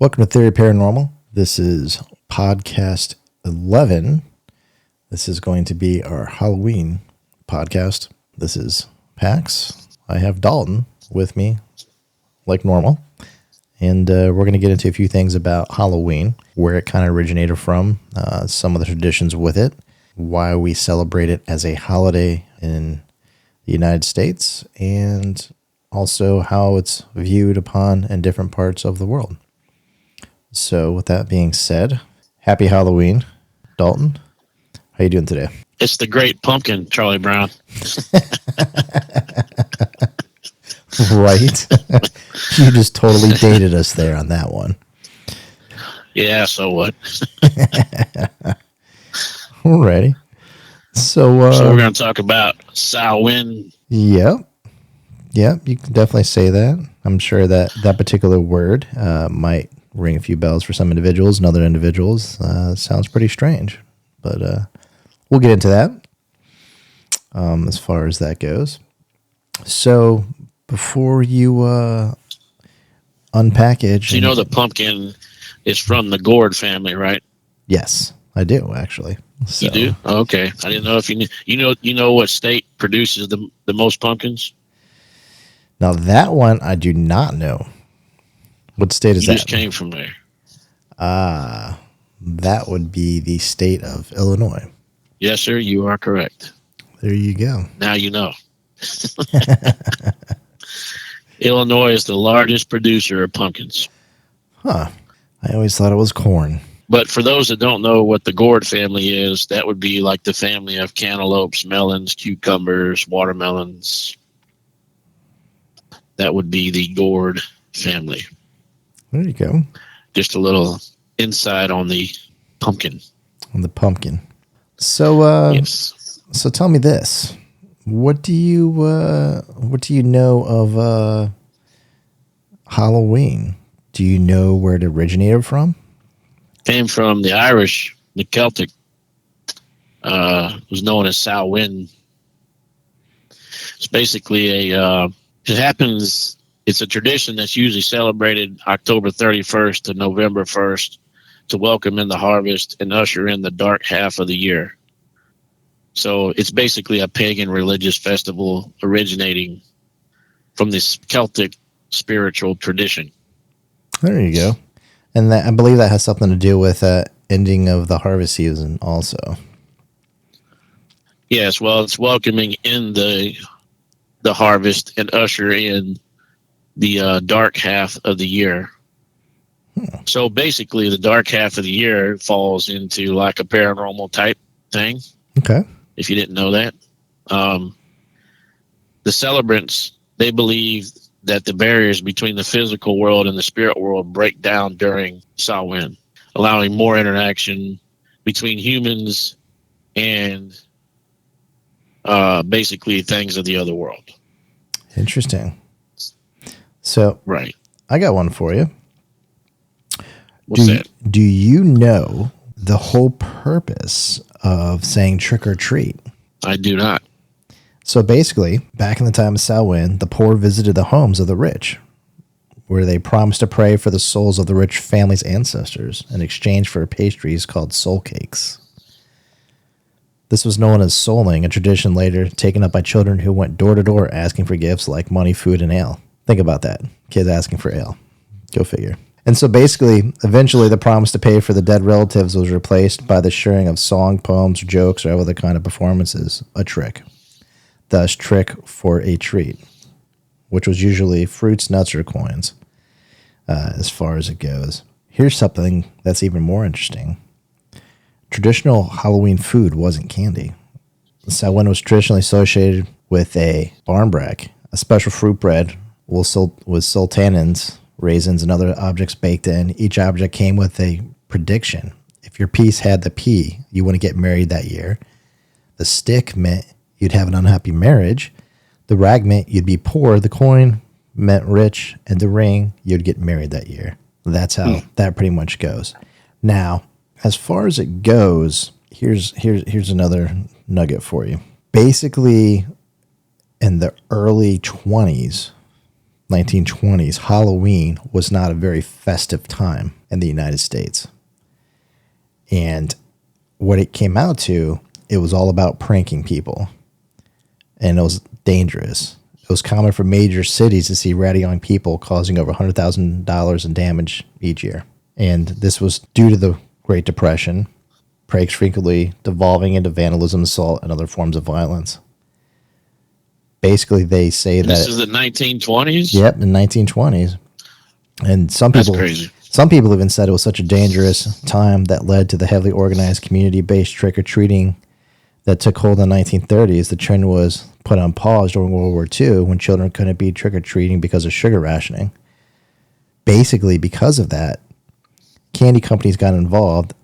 Welcome to Theory Paranormal. This is podcast 11. This is going to be our Halloween podcast. This is Pax. I have Dalton with me, like normal. And we're going to get into a few things about Halloween, where it kind of originated from, some of the traditions with it, why we celebrate it as a holiday in the United States, and also how it's viewed upon in different parts of the world. So with that being said, happy Halloween, Dalton. How you doing today? It's the Great Pumpkin, Charlie Brown. Right? You just totally dated us there on that one. Yeah, so what? Alrighty. So we're going to talk about Samhain. Yep, you can definitely say that. I'm sure that particular word might ring a few bells for some individuals, and other individuals sounds pretty strange. But we'll get into that as far as that goes. So before you unpackage... So you know the pumpkin is from the gourd family, right? Yes, I do, actually. So, you do? Oh, okay. I didn't know if you knew. You know what state produces the most pumpkins? Now that one I do not know. What state is that? You just came from there. That would be the state of Illinois. Yes, sir. You are correct. There you go. Now you know. Illinois is the largest producer of pumpkins. Huh. I always thought it was corn. But for those that don't know what the gourd family is, that would be like the family of cantaloupes, melons, cucumbers, watermelons. That would be the gourd family. There you go. Just a little insight on the pumpkin. On the pumpkin. So, yes. So tell me this: what do you know of Halloween? Do you know where it originated from? Came from the Irish, the Celtic. Was known as Samhain. It's basically it happens. It's a tradition that's usually celebrated October 31st to November 1st to welcome in the harvest and usher in the dark half of the year. So it's basically a pagan religious festival originating from this Celtic spiritual tradition. There you go. And I believe that has something to do with ending of the harvest season also. Yes, well, it's welcoming in the harvest and usher in the dark half of the year. So basically the dark half of the year falls into like a paranormal type thing. Okay. If you didn't know that. The celebrants, they believe that the barriers between the physical world and the spirit world break down during Samhain, allowing more interaction between humans and basically things of the other world. Interesting. So, right. I got one for you. What's that? Do you know the whole purpose of saying trick or treat? I do not. So basically, back in the time of Samhain, the poor visited the homes of the rich, where they promised to pray for the souls of the rich family's ancestors in exchange for pastries called soul cakes. This was known as souling, a tradition later taken up by children who went door to door asking for gifts like money, food, and ale. Think about that. Kids asking for ale. Go figure. And so basically, eventually the promise to pay for the dead relatives was replaced by the sharing of song, poems, jokes, or other kind of performances, a trick. Thus, trick for a treat, which was usually fruits, nuts, or coins, as far as it goes. Here's something that's even more interesting. Traditional Halloween food wasn't candy. Samhain was traditionally associated with a barmbrack, a special fruit bread with sultanins, raisins, and other objects baked in. Each object came with a prediction. If your piece had the P, you wouldn't get married that year. The stick meant you'd have an unhappy marriage. The rag meant you'd be poor. The coin meant rich. And the ring, you'd get married that year. That's how that pretty much goes. Now, as far as it goes, here's another nugget for you. Basically, in the early 20s, 1920s, Halloween was not a very festive time in the United States. And what it came out to, it was all about pranking people. And it was dangerous. It was common for major cities to see ratty young people causing over $100,000 in damage each year. And this was due to the Great Depression, pranks frequently devolving into vandalism, assault, and other forms of violence. Basically, they say that this is the 1920s. Yep, in 1920s. And That's crazy. Some people even said it was such a dangerous time that led to the heavily organized community-based trick-or-treating that took hold in the 1930s. The trend was put on pause during World War II when children couldn't be trick-or-treating because of sugar rationing. Basically, because of that, candy companies got involved,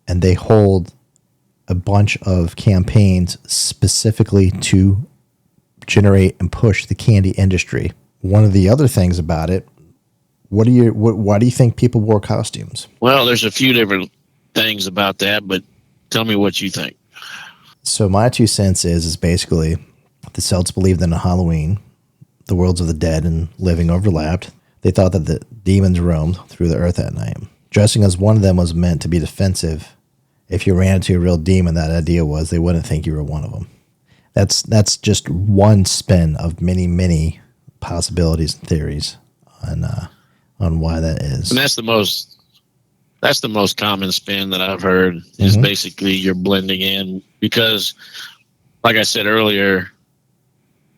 and they hold a bunch of campaigns specifically to generate and push the candy industry. One of the other things about it, why do you think people wore costumes? Well, there's a few different things about that, but tell me what you think. So my 2 cents is basically the Celts believed in a Halloween. The worlds of the dead and living overlapped. They thought that the demons roamed through the earth at night. Dressing as one of them was meant to be defensive. If you ran into a real demon, that idea was they wouldn't think you were one of them. That's just one spin of many, many possibilities and theories on why that is. And that's the most common spin that I've heard is basically you're blending in because, like I said earlier,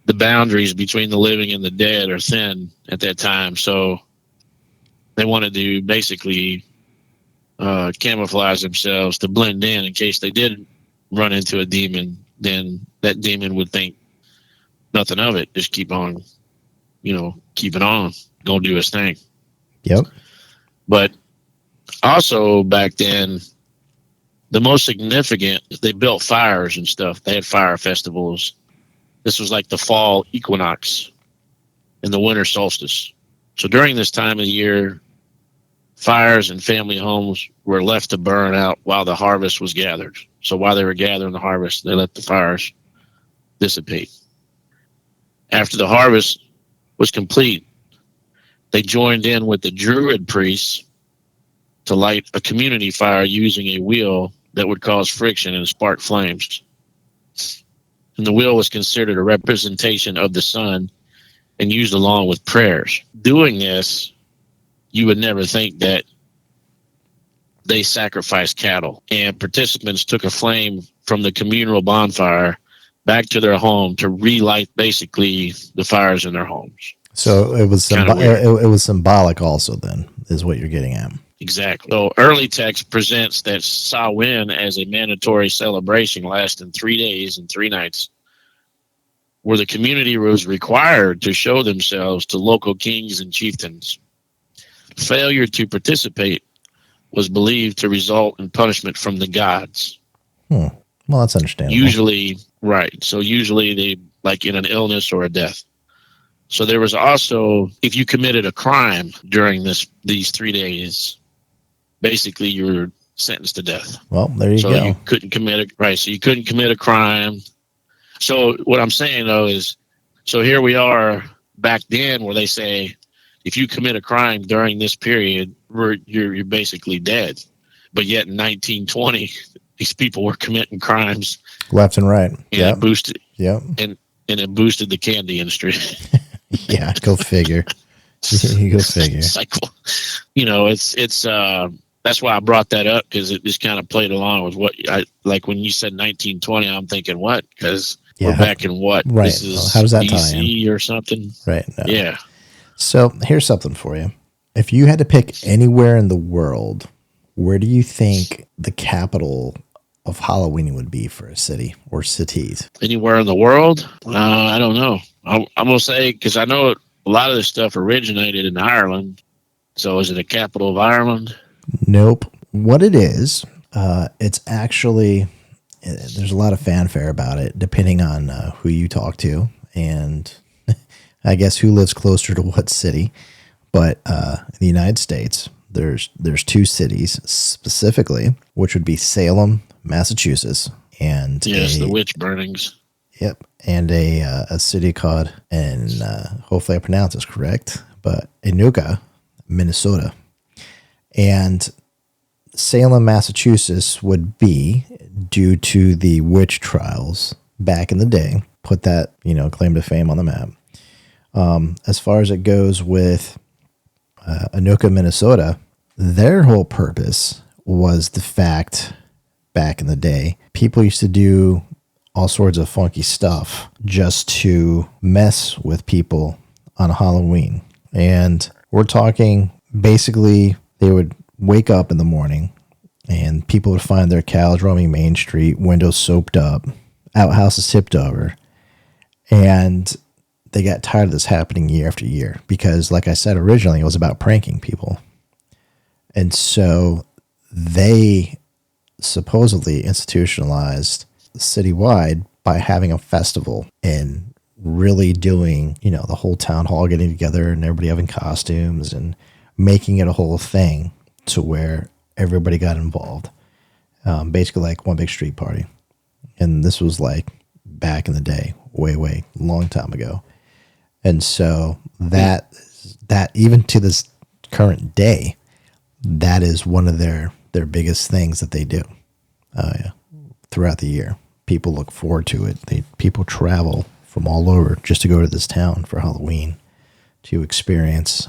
the boundaries between the living and the dead are thin at that time. So they wanted to basically camouflage themselves to blend in case they did run into a demon. Then that demon would think nothing of it. Just keep on, keep it on. Go do his thing. Yep. But also back then, the most significant, they built fires and stuff. They had fire festivals. This was like the fall equinox and the winter solstice. So during this time of the year, fires and family homes were left to burn out while the harvest was gathered. So while they were gathering the harvest, they let the fires dissipate. After the harvest was complete, they joined in with the Druid priests to light a community fire using a wheel that would cause friction and spark flames. And the wheel was considered a representation of the sun and used along with prayers. Doing this, you would never think that they sacrificed cattle, and participants took a flame from the communal bonfire back to their home to relight basically the fires in their homes. So it was it was symbolic also then, is what you're getting at. Exactly. So early text presents that Samhain as a mandatory celebration lasting 3 days and 3 nights, where the community was required to show themselves to local kings and chieftains. Failure to participate was believed to result in punishment from the gods. Well, that's understandable. Usually, right. So usually they, like in an illness or a death. So there was also, if you committed a crime during these 3 days, basically you were sentenced to death. Well, there you go. So you couldn't commit so you couldn't commit a crime. So what I'm saying though is, so here we are back then where they say, if you commit a crime during this period, you're basically dead. But yet in 1920, these people were committing crimes left and right. And it boosted. Yep. And it boosted the candy industry. Yeah, go figure. You go figure. Cycle. It's that's why I brought that up, because it just kind of played along with what I like when you said 1920. I'm thinking what? Because we're back in what? Right. This is how does that BC tie in? Or something? Right. No. Yeah. So here's something for you. If you had to pick anywhere in the world, where do you think the capital of Halloween would be for a city or cities? Anywhere in the world? I don't know. I'm going to say, because I know a lot of this stuff originated in Ireland. So is it a capital of Ireland? Nope. What it is, it's actually, there's a lot of fanfare about it, depending on who you talk to and I guess who lives closer to what city. But in the United States, there's 2 cities specifically, which would be Salem, Massachusetts, and yes, the witch burnings. Yep. And a city called, and hopefully I pronounce this correct, but Enuka, Minnesota. And Salem, Massachusetts would be, due to the witch trials back in the day, put that, claim to fame on the map. As far as it goes with Enuka, Minnesota, their whole purpose was the fact back in the day, people used to do all sorts of funky stuff just to mess with people on Halloween. And we're talking basically they would wake up in the morning and people would find their cows roaming Main Street, windows soaped up, outhouses tipped over. And they got tired of this happening year after year because, like I said originally, it was about pranking people. And so they supposedly institutionalized citywide by having a festival and really doing, the whole town hall getting together and everybody having costumes and making it a whole thing to where everybody got involved. Basically like one big street party. And this was like back in the day, way, long time ago. And so that even to this current day, that is one of their biggest things that they do throughout the year. People look forward to it. People travel from all over just to go to this town for Halloween to experience,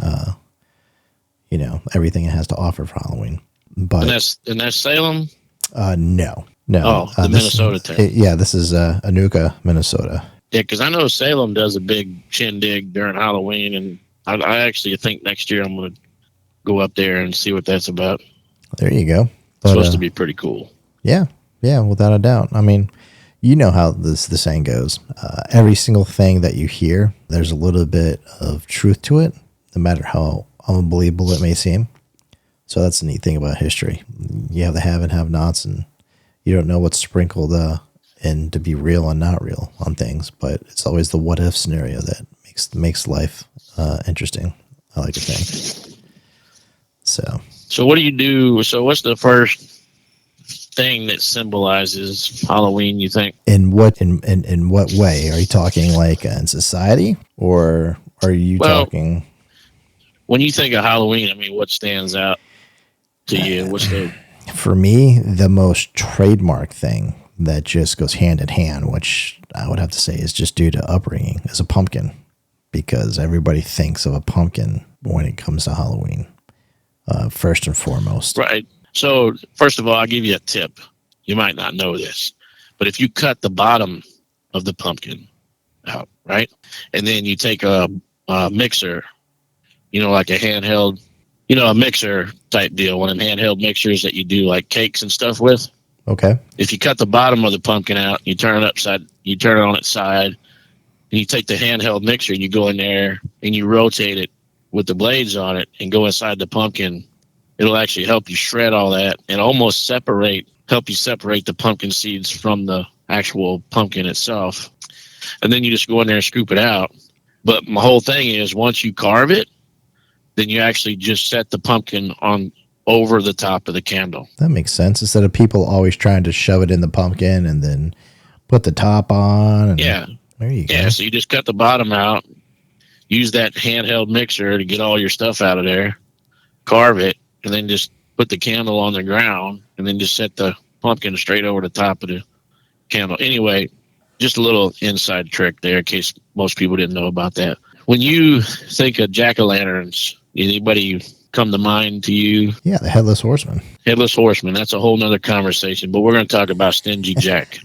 everything it has to offer for Halloween. But and that's Salem. No. Oh, the Minnesota town. This is Enuka, Minnesota. Yeah, because I know Salem does a big shindig during Halloween, and I actually think next year I'm going to go up there and see what that's about. There you go. It's supposed to be pretty cool. Yeah, without a doubt. I mean, you know how the saying goes. Every single thing that you hear, there's a little bit of truth to it, no matter how unbelievable it may seem. So that's the neat thing about history. You have the have and have-nots, and you don't know what's sprinkled in to be real and not real on things. But it's always the what-if scenario that makes life interesting, I like to think. So what do you do? So what's the first thing that symbolizes Halloween, you think? In what way? Are you talking like in society, or are you talking? When you think of Halloween, I mean, what stands out to you? For me, the most trademark thing that just goes hand in hand, which I would have to say is just due to upbringing, is a pumpkin, because everybody thinks of a pumpkin when it comes to Halloween, first and foremost. Right. So, first of all, I'll give you a tip. You might not know this, but if you cut the bottom of the pumpkin out, right, and then you take a mixer, like a handheld, a mixer type deal, one of them handheld mixers that you do like cakes and stuff with. Okay. If you cut the bottom of the pumpkin out, you turn it on its side, and you take the handheld mixer and you go in there and you rotate it with the blades on it and go inside the pumpkin. It'll actually help you shred all that and almost help you separate the pumpkin seeds from the actual pumpkin itself. And then you just go in there and scoop it out. But my whole thing is, once you carve it, then you actually just set the pumpkin on over the top of the candle. That makes sense. Instead of people always trying to shove it in the pumpkin and then put the top on. And yeah. There you go. Yeah, so you just cut the bottom out, use that handheld mixer to get all your stuff out of there, carve it, and then just put the candle on the ground, and then just set the pumpkin straight over the top of the candle. Anyway, just a little inside trick there in case most people didn't know about that. When you think of jack-o'-lanterns, anybody come to mind to you? Yeah, the Headless Horseman. Headless Horseman, that's a whole nother conversation, but we're going to talk about Stingy Jack.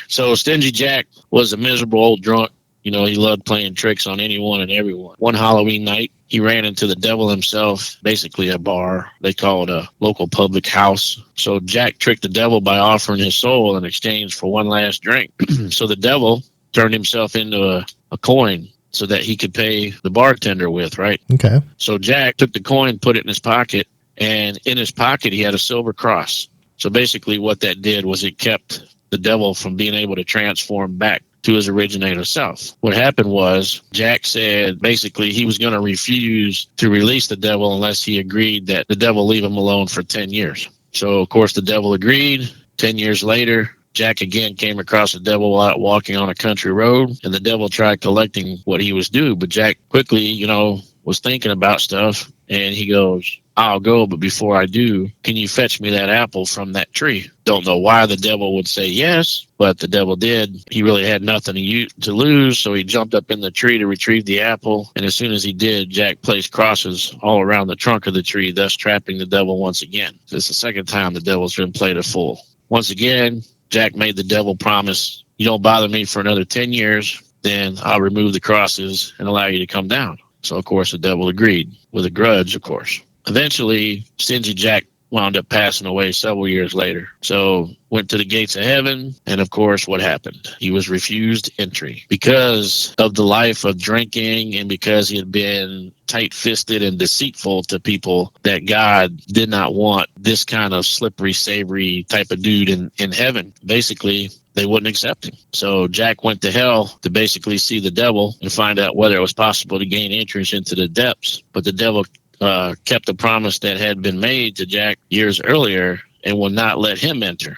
So Stingy Jack was a miserable old drunk. He loved playing tricks on anyone and everyone. One Halloween night, he ran into the devil himself, basically a bar. They call it a local public house. So Jack tricked the devil by offering his soul in exchange for one last drink. So the devil turned himself into a coin so that he could pay the bartender with, right? Okay. So Jack took the coin, put it in his pocket, and in his pocket he had a silver cross. So basically what that did was it kept the devil from being able to transform back to his originator self. What happened was Jack said basically he was going to refuse to release the devil unless he agreed that the devil leave him alone for 10 years. So, of course, the devil agreed. 10 years later, Jack again came across the devil while out walking on a country road, and the devil tried collecting what he was due. But Jack quickly, was thinking about stuff, and he goes, I'll go, but before I do, can you fetch me that apple from that tree? Don't know why the devil would say yes, but the devil did. He really had nothing to lose, so he jumped up in the tree to retrieve the apple, and as soon as he did, Jack placed crosses all around the trunk of the tree, thus trapping the devil once again. This is the second time the devil's been played a fool. Once again, Jack made the devil promise, you don't bother me for another 10 years, then I'll remove the crosses and allow you to come down. So, of course, the devil agreed, with a grudge, of course. Eventually, Stingy Jack wound up passing away several years later. So, went to the gates of heaven, and of course, what happened? He was refused entry because of the life of drinking and because he had been tight-fisted and deceitful to people, that God did not want this kind of slippery, savory type of dude in heaven. Basically, they wouldn't accept him. So Jack went to hell to basically see the devil and find out whether it was possible to gain entrance into the depths. But the devil kept the promise that had been made to Jack years earlier and will not let him enter.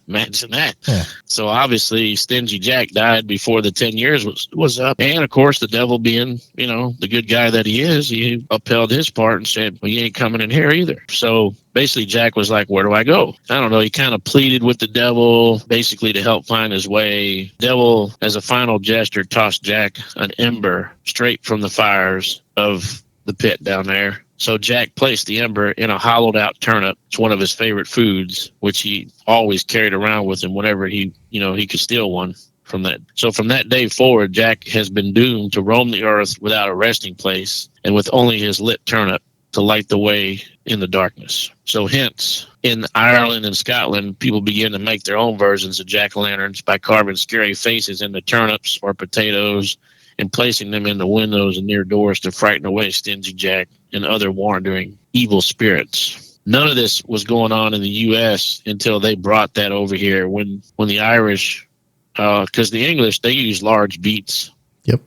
Imagine that. Yeah. So obviously, Stingy Jack died before the 10 years was up. And of course, the devil being, the good guy that he is, he upheld his part and said, well, you ain't coming in here either. So basically, Jack was like, where do I go? I don't know. He kind of pleaded with the devil, basically to help find his way. Devil, as a final gesture, tossed Jack an ember straight from the fires of the pit down there. So Jack placed the ember in a hollowed out turnip. It's one of his favorite foods, which he always carried around with him whenever he could steal one from that. So from that day forward, Jack has been doomed to roam the earth without a resting place and with only his lit turnip to light the way in the darkness. So hence, in Ireland and Scotland, people began to make their own versions of jack-o'-lanterns by carving scary faces into turnips or potatoes and placing them in the windows and near doors to frighten away Stingy Jack and other wandering evil spirits. None of this was going on in the U.S. until they brought that over here when the Irish, because the English, they use large beets. Yep.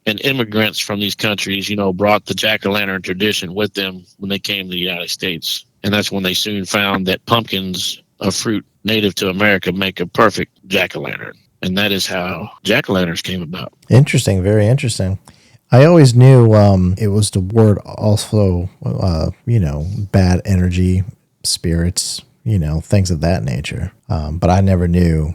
And immigrants from these countries, brought the jack-o'-lantern tradition with them when they came to the United States. And that's when they soon found that pumpkins, a fruit native to America, make a perfect jack-o'-lantern. And that is how jack-o'-lanterns came about. Interesting, very interesting. I always knew it was the word also, bad energy, spirits, things of that nature. But I never knew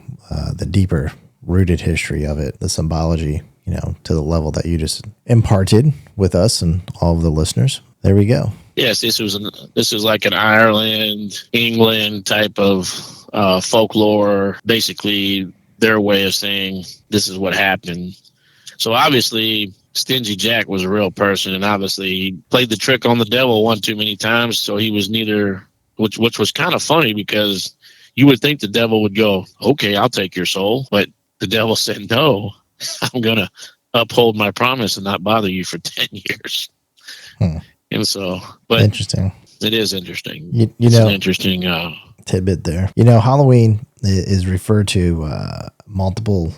the deeper rooted history of it, the symbology, to the level that you just imparted with us and all of the listeners. There we go. Yes, this was like an Ireland, England type of folklore, basically their way of saying this is what happened. So obviously, Stingy Jack was a real person, and obviously he played the trick on the devil one too many times, so he was neither, which was kind of funny because you would think the devil would go, okay, I'll take your soul, but the devil said, no, I'm going to uphold my promise and not bother you for 10 years. And so, but interesting. It is interesting. It's an interesting tidbit there. Halloween is referred to multiple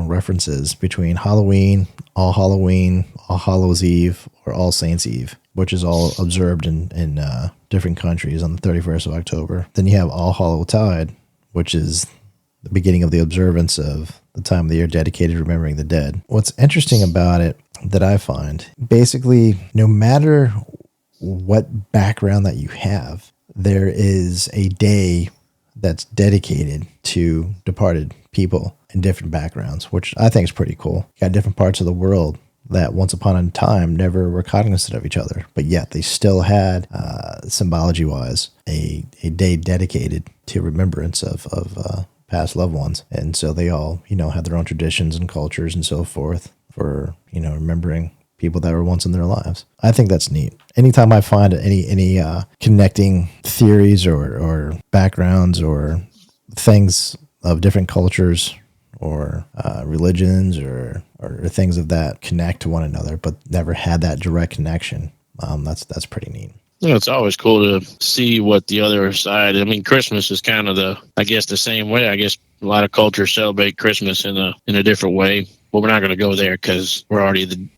references between Halloween, All Hallows Eve, or All Saints Eve, which is all observed in different countries on the 31st of October. Then you have All Hallowtide, which is the beginning of the observance of the time of the year dedicated to remembering the dead. What's interesting about it that I find, basically, no matter what background that you have, there is a day that's dedicated to departed people in different backgrounds, which I think is pretty cool. You got different parts of the world that once upon a time never were cognizant of each other, but yet they still had, symbology-wise, a day dedicated to remembrance of past loved ones. And so they all, had their own traditions and cultures and so forth for, remembering people that were once in their lives. I think that's neat. Anytime I find any connecting theories or backgrounds or things of different cultures or religions or things of that connect to one another, but never had that direct connection, that's pretty neat. Yeah, it's always cool to see what the other side. I mean, Christmas is kind of the same way. I guess a lot of cultures celebrate Christmas in a different way. But we're not going to go there because we're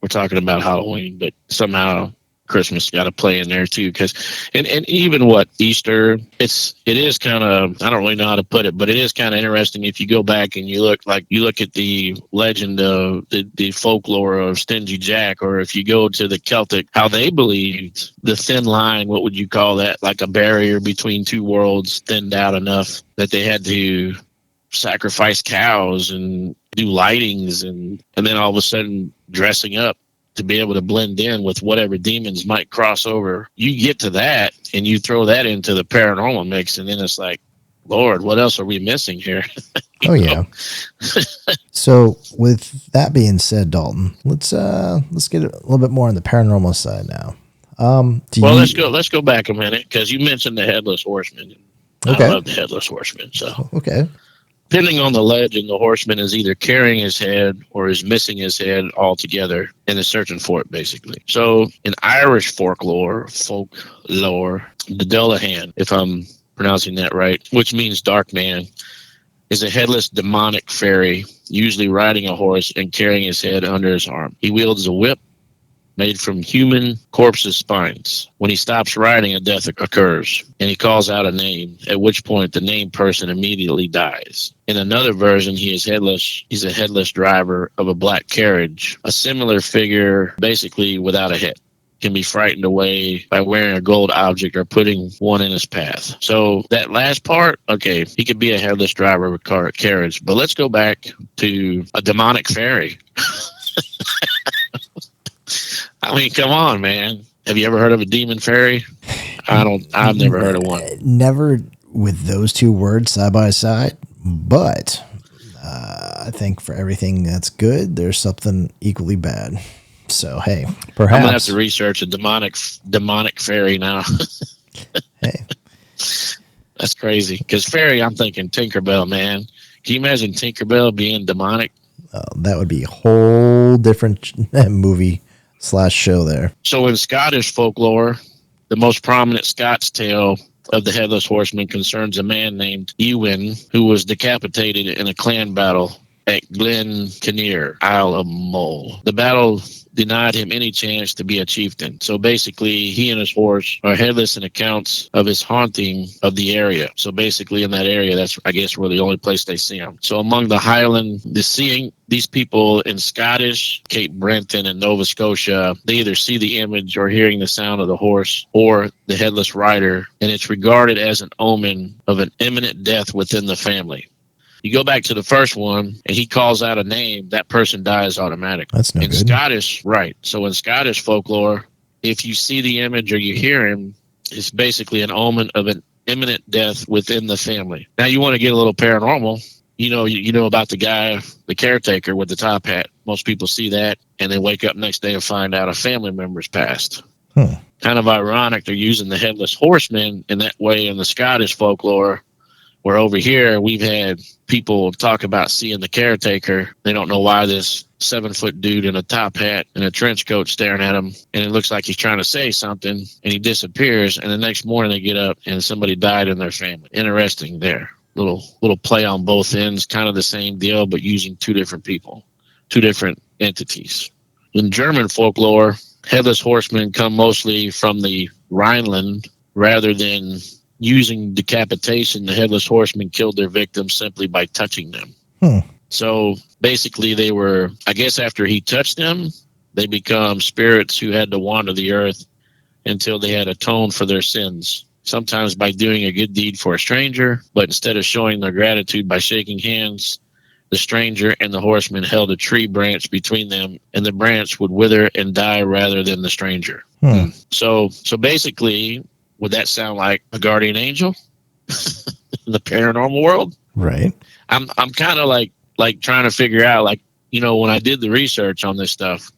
talking about Halloween. But somehow Christmas got to play in there too, because and even what Easter, it is kind of, I don't really know how to put it, but it is kind of interesting if you go back and you look at the legend of the folklore of Stingy Jack, or if you go to the Celtic, how they believed the thin line, what would you call that, like a barrier between two worlds thinned out enough that they had to sacrifice cows and do lightings, and then all of a sudden dressing up to be able to blend in with whatever demons might cross over. You get to that and you throw that into the paranormal mix, and then it's like, Lord, what else are we missing here? Oh yeah. So with that being said, Dalton, let's get a little bit more on the paranormal side now. Let's go back a minute, because you mentioned the Headless Horseman. Okay. I love the Headless Horseman. So okay. Depending on the legend, the horseman is either carrying his head or is missing his head altogether and is searching for it, basically. So in Irish folklore, the Dullahan, if I'm pronouncing that right, which means dark man, is a headless demonic fairy, usually riding a horse and carrying his head under his arm. He wields a whip made from human corpses' spines. When he stops riding, a death occurs, and he calls out a name, at which point the named person immediately dies. In another version, he is headless. He's a headless driver of a black carriage, a similar figure, basically without a head. Can be frightened away by wearing a gold object or putting one in his path. So that last part, okay, he could be a headless driver of a carriage. But let's go back to a demonic fairy. I mean, come on, man. Have you ever heard of a demon fairy? I've never heard of one. Never with those two words side by side, but I think for everything that's good, there's something equally bad. So, hey, perhaps. I'm going to have to research a demonic fairy now. Hey. That's crazy. Because fairy, I'm thinking Tinkerbell, man. Can you imagine Tinkerbell being demonic? That would be a whole different movie / show there. So in Scottish folklore, the most prominent Scots tale of the Headless Horseman concerns a man named Ewan, who was decapitated in a clan battle at Glen Kinnear, Isle of Mull. The battle denied him any chance to be a chieftain. So basically, he and his horse are headless in accounts of his haunting of the area. So basically, in that area, that's, I guess, where the only place they see him. So among the Highland, these people in Scottish, Cape Breton, and Nova Scotia, they either see the image or hearing the sound of the horse or the headless rider, and it's regarded as an omen of an imminent death within the family. You go back to the first one, and he calls out a name, that person dies automatically. That's no good. Scottish, right. So in Scottish folklore, if you see the image or you hear him, it's basically an omen of an imminent death within the family. Now, you want to get a little paranormal. You know about the guy, the caretaker with the top hat. Most people see that, and then wake up next day and find out a family member's passed. Kind of ironic they're using the Headless Horseman in that way in the Scottish folklore, where over here we've had people talk about seeing the caretaker. They don't know why this 7-foot dude in a top hat and a trench coat staring at him, and it looks like he's trying to say something, and he disappears, and the next morning they get up and somebody died in their family. Interesting there. Little play on both ends, kind of the same deal, but using two different people, two different entities. In German folklore, Headless Horsemen come mostly from the Rhineland. Rather than using decapitation, the Headless Horsemen killed their victims simply by touching them. So basically they were, I guess after he touched them, they become spirits who had to wander the earth until they had atoned for their sins. Sometimes by doing a good deed for a stranger, but instead of showing their gratitude by shaking hands, the stranger and the horseman held a tree branch between them, and the branch would wither and die rather than the stranger. So basically, would that sound like a guardian angel in the paranormal world? Right. I'm kind of like trying to figure out, like, when I did the research on this stuff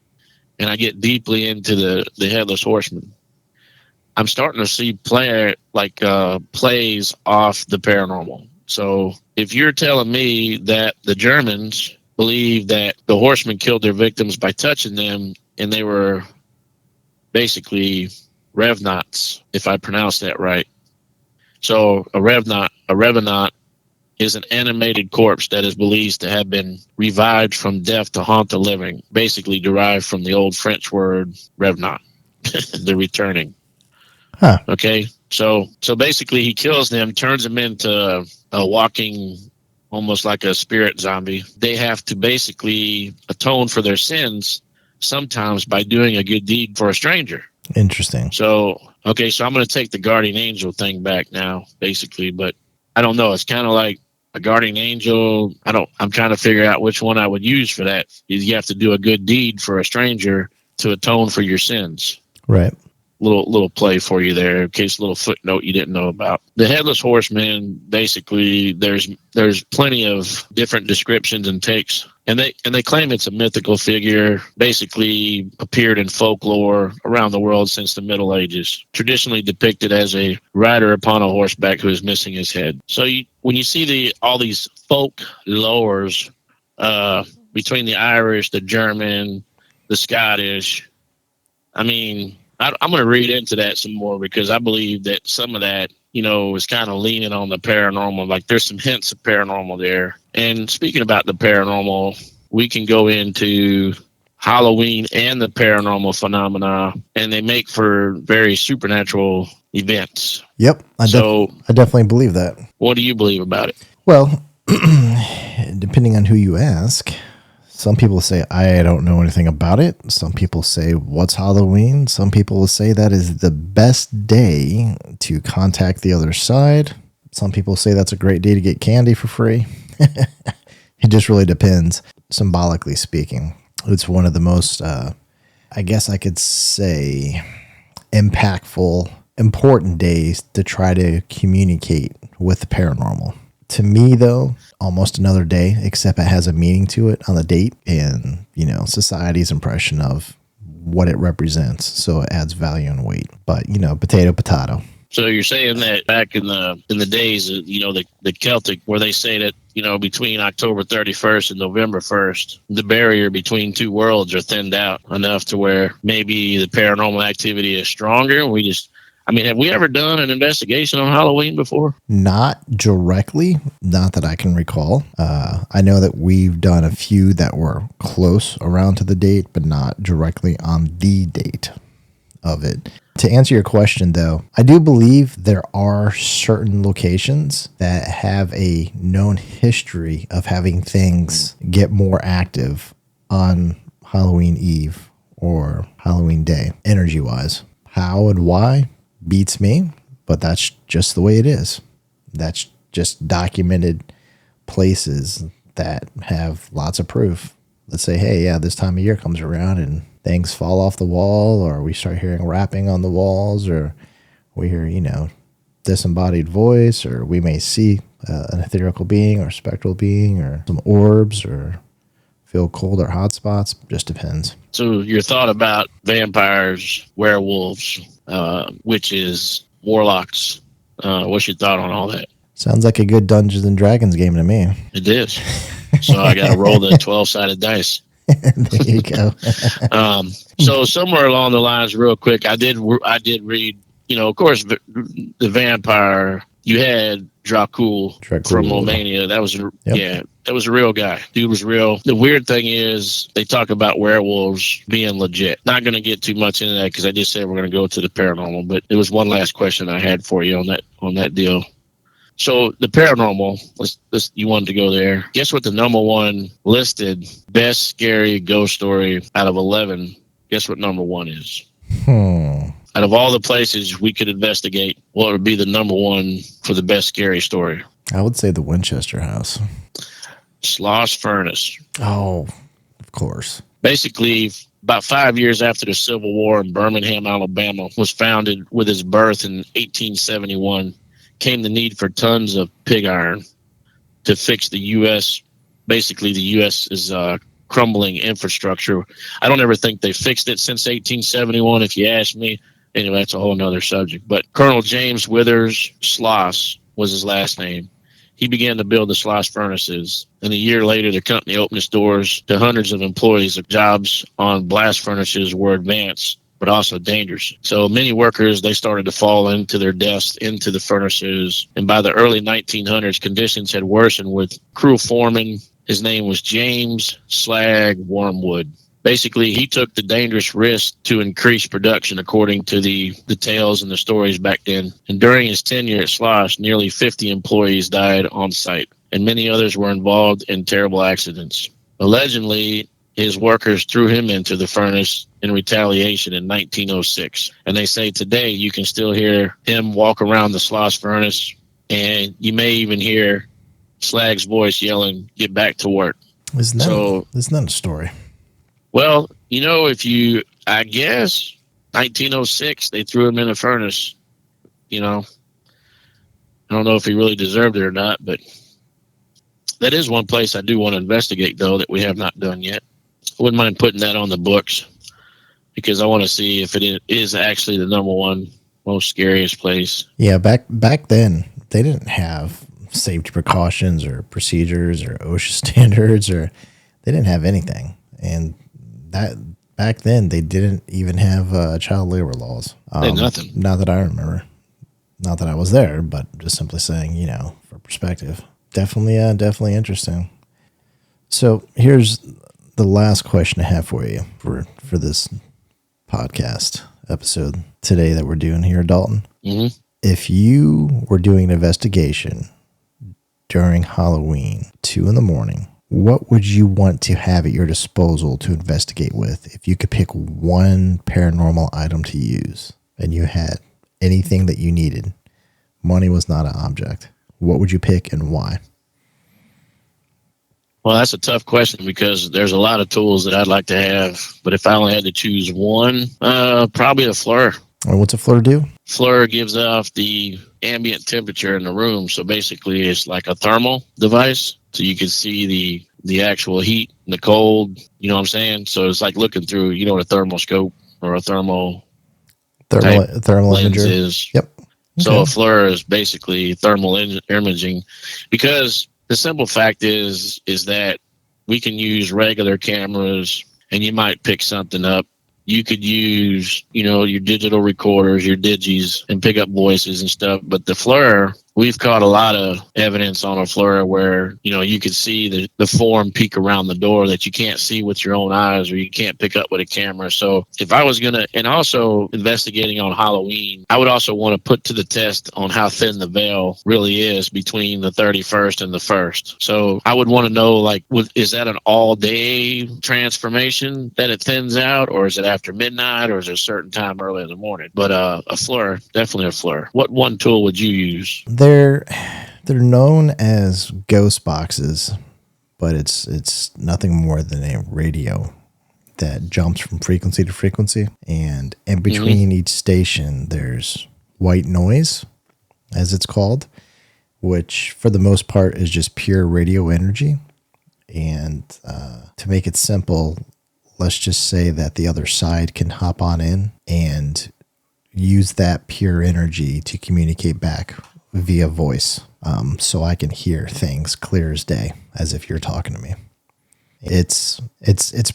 and I get deeply into the Headless Horseman, I'm starting to see plays off the paranormal. So if you're telling me that the Germans believe that the horsemen killed their victims by touching them, and they were basically revenants, if I pronounce that right. So a revenant is an animated corpse that is believed to have been revived from death to haunt the living, basically derived from the old French word revenant. the returning. Huh. Okay, so basically he kills them, turns them into a walking, almost like a spirit zombie. They have to basically atone for their sins sometimes by doing a good deed for a stranger. Interesting. So, okay, so I'm going to take the guardian angel thing back now, basically, but I don't know. It's kind of like a guardian angel. I'm trying to figure out which one I would use for that. You have to do a good deed for a stranger to atone for your sins. Right. Little play for you there, in case a little footnote you didn't know about. The Headless Horseman, basically, there's plenty of different descriptions and takes, and they claim it's a mythical figure, basically appeared in folklore around the world since the Middle Ages, traditionally depicted as a rider upon a horseback who is missing his head. So when you see all these folk lores between the Irish, the German, the Scottish, I mean, I'm going to read into that some more, because I believe that some of that, is kind of leaning on the paranormal. Like there's some hints of paranormal there. And speaking about the paranormal, we can go into Halloween and the paranormal phenomena, and they make for very supernatural events. Yep. I definitely believe that. What do you believe about it? Well, depending on who you ask, some people say, I don't know anything about it. Some people say, what's Halloween? Some people will say that is the best day to contact the other side. Some people say that's a great day to get candy for free. It just really depends, symbolically speaking. It's one of the most, I guess I could say, impactful, important days to try to communicate with the paranormal. To me, though, almost another day, except it has a meaning to it on the date and, society's impression of what it represents. So it adds value and weight. But, potato. So you're saying that back in the days, the Celtic, where they say that, between October 31st and November 1st, the barrier between two worlds are thinned out enough to where maybe the paranormal activity is stronger. Have we ever done an investigation on Halloween before? Not directly, not that I can recall. I know that we've done a few that were close around to the date, but not directly on the date of it. To answer your question, though, I do believe there are certain locations that have a known history of having things get more active on Halloween Eve or Halloween Day, energy-wise. How and why? Beats me, but that's just the way it is. That's just documented places that have lots of proof. Let's say, hey, yeah, this time of year comes around and things fall off the wall, or we start hearing rapping on the walls, or we hear, disembodied voice, or we may see an etherical being or spectral being or some orbs, or feel cold or hot spots. Just depends. So your thought about vampires, werewolves, witches, warlocks, what's your thought on all that? Sounds like a good Dungeons and Dragons game to me. It is. So I got to roll the 12-sided dice. There you go. So somewhere along the lines, real quick, I did read, of course, the vampire. You had Dracul from Romania. That was that was a real guy. Dude was real. The weird thing is they talk about werewolves being legit. Not going to get too much into that because I just said we're going to go to the paranormal. But there was one last question I had for you on that deal. So the paranormal, you wanted to go there. Guess what the number one listed best scary ghost story out of 11? Guess what number one is? Out of all the places we could investigate, what would be the number one for the best scary story? I would say the Winchester House. Sloss Furnace. Oh, of course. Basically, about 5 years after the Civil War in Birmingham, Alabama was founded with its birth in 1871, came the need for tons of pig iron to fix the U.S. Basically, the U.S.'s crumbling infrastructure. I don't ever think they fixed it since 1871, if you ask me. Anyway, that's a whole nother subject. But Colonel James Withers Sloss was his last name. He began to build the Sloss furnaces, and a year later, the company opened its doors to hundreds of employees. Jobs on blast furnaces were advanced, but also dangerous. So many workers, they started to fall into their deaths into the furnaces. And by the early 1900s, conditions had worsened with crew foreman. His name was James Slag Wormwood. basically he took the dangerous risk to increase production, according to the tales and the stories back then. And during his tenure at Slosh, nearly 50 employees died on site, and many others were involved in terrible accidents. Allegedly, his workers threw him into the furnace in retaliation in 1906. And they say today you can still hear him walk around the Slosh furnace, and you may even hear Slag's voice yelling, "Get back to work." Isn't that a story? Well, I guess 1906, they threw him in the furnace. I don't know if he really deserved it or not, but that is one place I do want to investigate, though, that we have not done yet. I wouldn't mind putting that on the books, because I want to see if it is actually the number one most scariest place. Yeah, back then, they didn't have safety precautions or procedures or OSHA standards, or they didn't have anything. And that back then, they didn't even have child labor laws. Nothing. Not that I remember. Not that I was there, but just simply saying, for perspective. Definitely interesting. So here's the last question I have for you for this podcast episode today that we're doing here, Dalton. Mm-hmm. If you were doing an investigation during Halloween, 2 a.m, what would you want to have at your disposal to investigate with? If you could pick one paranormal item to use and you had anything that you needed, money was not an object, what would you pick and why? Well, that's a tough question, because there's a lot of tools that I'd like to have. But if I only had to choose one, probably a FLIR. And what's a FLIR do? FLIR gives off the ambient temperature in the room. So basically it's like a thermal device. So you can see the actual heat and the cold, you know what I'm saying? So it's like looking through, a thermoscope or a thermal lens imager is. Yep. Okay. So a FLIR is basically thermal imaging, because the simple fact is that we can use regular cameras and you might pick something up. You could use, your digital recorders, your digis, and pick up voices and stuff. But the FLIR, we've caught a lot of evidence on a FLIR where, you could see the form peek around the door that you can't see with your own eyes, or you can't pick up with a camera. So if I was going to, and also investigating on Halloween, I would also want to put to the test on how thin the veil really is between the 31st and the 1st. So I would want to know, is that an all day transformation that it thins out, or is it after midnight, or is it a certain time early in the morning? But a FLIR, definitely a FLIR. What one tool would you use? They're known as ghost boxes, but it's nothing more than a radio that jumps from frequency to frequency. And in between each station, there's white noise, as it's called, which for the most part is just pure radio energy. And to make it simple, let's just say that the other side can hop on in and use that pure energy to communicate back via voice. So I can hear things clear as day, as if you're talking to me. It's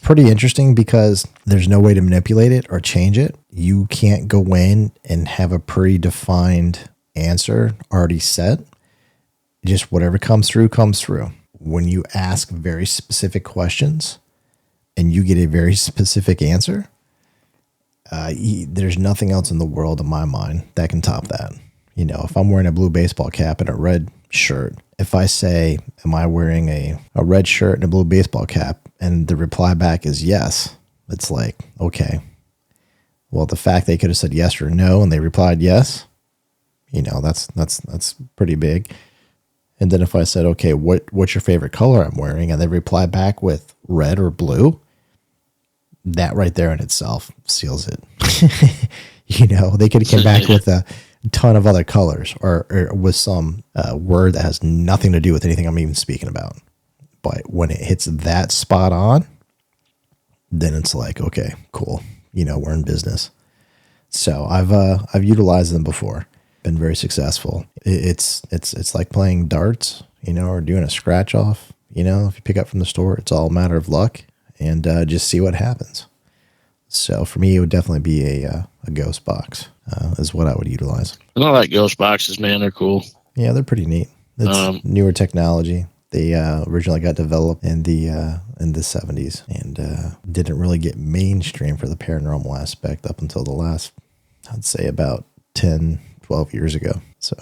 pretty interesting because there's no way to manipulate it or change it. You can't go in and have a predefined answer already set. Just whatever comes through, comes through. When you ask very specific questions and you get a very specific answer, there's nothing else in the world, in my mind, that can top that. If I'm wearing a blue baseball cap and a red shirt, if I say, am I wearing a red shirt and a blue baseball cap? And the reply back is yes. It's like, okay. Well, the fact they could have said yes or no and they replied yes, that's pretty big. And then if I said, okay, what's your favorite color I'm wearing? And they reply back with red or blue, that right there in itself seals it. They could have come back with a ton of other colors or with some word that has nothing to do with anything I'm even speaking about. But when it hits that spot on, then it's like, okay, cool. We're in business. So I've utilized them before. Been very successful. It's like playing darts, or doing a scratch off. If you pick up from the store, it's all a matter of luck and just see what happens. So for me, it would definitely be a ghost box is what I would utilize. And I like ghost boxes, man. They're cool. Yeah, they're pretty neat. It's newer technology. They originally got developed in the 70s and didn't really get mainstream for the paranormal aspect up until the last, I'd say, about 10, 12 years ago. So,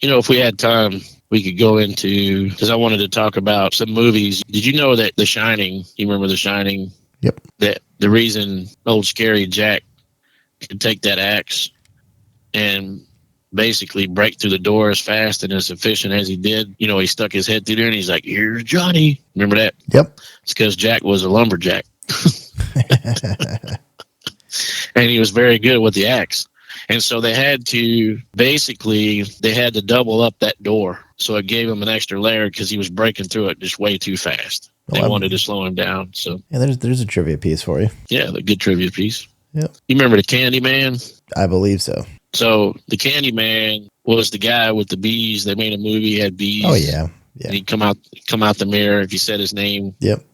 if we had time, we could go into, because I wanted to talk about some movies. Did you know that The Shining, you remember The Shining? Yep. That the reason old scary Jack could take that axe and basically break through the door as fast and as efficient as he did, he stuck his head through there and he's like, "Here's Johnny." Remember that? Yep. It's because Jack was a lumberjack. And he was very good with the axe. And so they had to double up that door. So it gave him an extra layer because he was breaking through it just way too fast. They wanted to slow him down. So yeah, there's a trivia piece for you. Yeah, the good trivia piece. Yep. You remember the Candyman? I believe so. So the Candyman was the guy with the bees. They made a movie, had bees. Oh yeah. Yeah. And he'd come out the mirror if you said his name. Yep.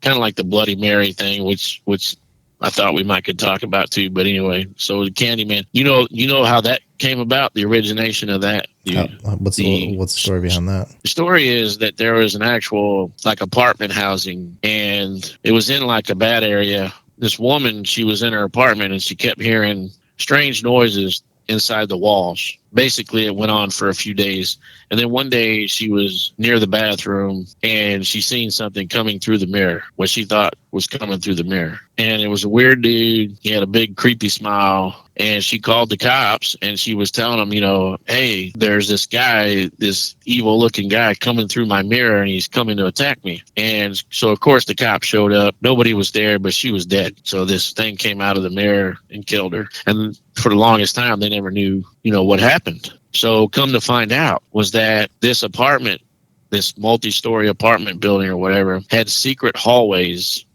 Kind of like the Bloody Mary thing, which I thought we might could talk about too. But anyway, so the Candyman, you know how that came about, the origination of that. What's the story behind that? The story is that there was an actual like apartment housing, and it was in like a bad area. This woman, she was in her apartment and she kept hearing strange noises inside the walls. Basically, it went on for a few days. And then one day she was near the bathroom and she seen something coming through the mirror, what she thought was coming through the mirror. And it was a weird dude. He had a big creepy smile. And she called the cops and she was telling them, "Hey, there's this guy, this evil looking guy coming through my mirror and he's coming to attack me." And so, of course, the cops showed up. Nobody was there, but she was dead. So this thing came out of the mirror and killed her. And for the longest time, they never knew, what happened. So come to find out was that this apartment, this multi-story apartment building or whatever, had secret hallways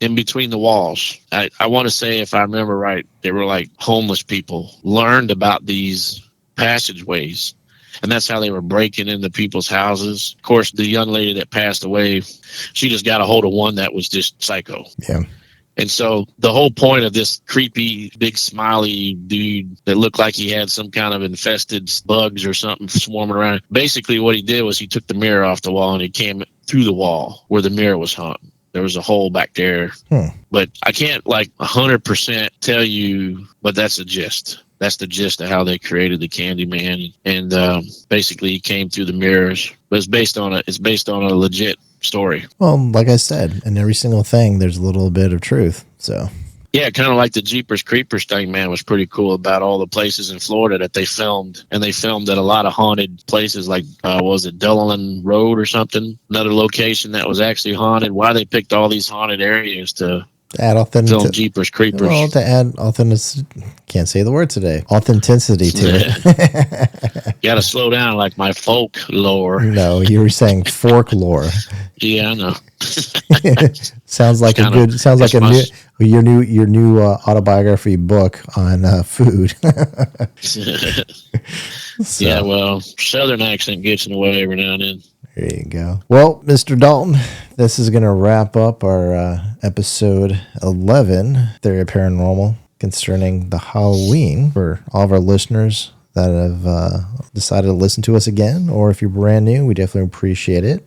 in between the walls. I want to say, if I remember right, they were like homeless people learned about these passageways. And that's how they were breaking into people's houses. Of course, the young lady that passed away, she just got a hold of one that was just psycho. Yeah. And so the whole point of this creepy, big, smiley dude that looked like he had some kind of infested bugs or something swarming around, basically what he did was he took the mirror off the wall and he came through the wall where the mirror was hung. There was a hole back there. But I can't 100% tell you, but that's the gist. That's the gist of how they created the Candyman. And basically he came through the mirrors. But it's based on a legit story. Well, like I said, in every single thing, there's a little bit of truth. So, yeah, kind of like the Jeepers Creepers thing, man, was pretty cool about all the places in Florida that they filmed. And they filmed at a lot of haunted places like, was it Dalton Road or something? Another location that was actually haunted. Why they picked all these haunted areas to add film Jeepers Creepers. Well, to add can't say the word today. Authenticity to it. You got to slow down, like my folklore. No, you were saying folklore. Yeah, I know. Sounds like your new autobiography book on food. So. Yeah, well, Southern accent gets in the way every now and then. There you go. Well, Mr. Dalton, this is going to wrap up our episode 11, Theory of Paranormal, concerning the Halloween. For all of our listeners that have decided to listen to us again, or if you're brand new, we definitely appreciate it.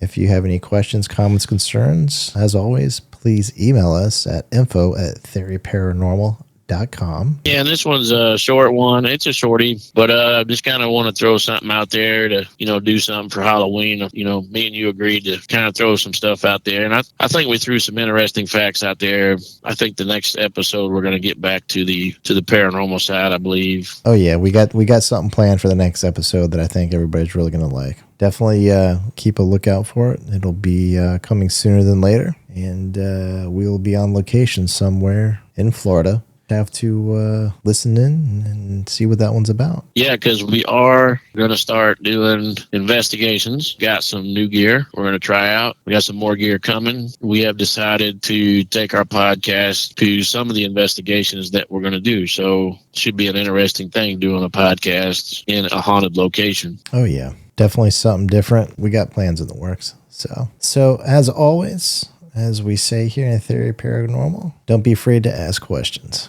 If you have any questions, comments, concerns, as always, please email us at info@theoryparanormal.com. Yeah, and this one's a short one. It's a shorty, but just kind of want to throw something out there to, do something for Halloween. Me and you agreed to kind of throw some stuff out there. And I think we threw some interesting facts out there. I think the next episode we're going to get back to the paranormal side, I believe. Oh yeah, we got something planned for the next episode that I think everybody's really going to like. Definitely keep a lookout for it. It'll be coming sooner than later, and we'll be on location somewhere in Florida. Have to listen in and see what that one's about. Yeah, because we are going to start doing investigations. Got some new gear we're going to try out. We got some more gear coming. We have decided to take our podcast to some of the investigations that we're going to do. So it should be an interesting thing doing a podcast in a haunted location. Oh, yeah. Definitely something different. We got plans in the works. So as always, as we say here in Theory Paranormal, don't be afraid to ask questions.